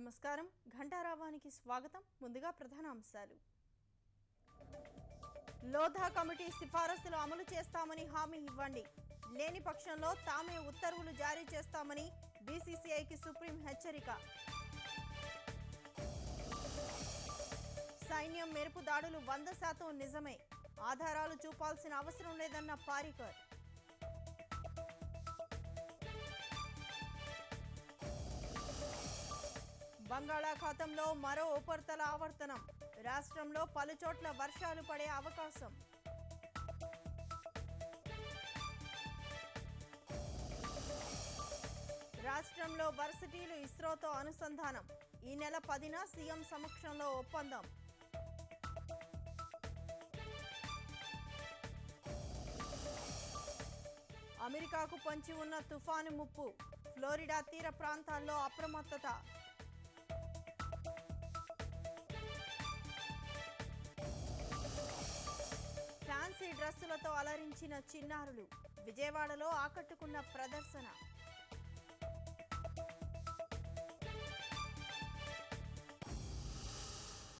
నమస్కారం ఘంటారావానికి స్వాగతం ముందుగా ప్రధాన అంశాలు లోధా కమిటీ సిఫారసులు అమలు చేస్తామని హామీ ఇవ్వండి లేని పక్షంలో తామే ఉత్తర్వులు జారీ చేస్తామని బీసీసీఐకి సుప్రీం హెచ్చరిక సైన్యం మెరుపు దాడులు 100% నిజమే ఆధారాలు చూపాల్సిన అవసరం లేదన్న పారికర్ బంగాళాఖాతంలో మరో ఉపరితల ఆవర్తనం రాష్ట్రంలో పలుచోట్ల వర్షాలు పడే అవకాశం రాష్ట్రంలో వర్సిటీలు ఇస్రోతో అనుసంధానం ఈ నెల 10న సీఎం సమక్షంలో ఒప్పందం అమెరికాకు పొంచి ఉన్న తుఫాను ముప్పు ఫ్లోరిడా తీర ప్రాంతాల్లో అప్రమత్తత ఫ్యాన్సీ డ్రెస్సులతో అలరించిన చిన్నారులు విజయవాడలో ఆకట్టుకున్న ప్రదర్శన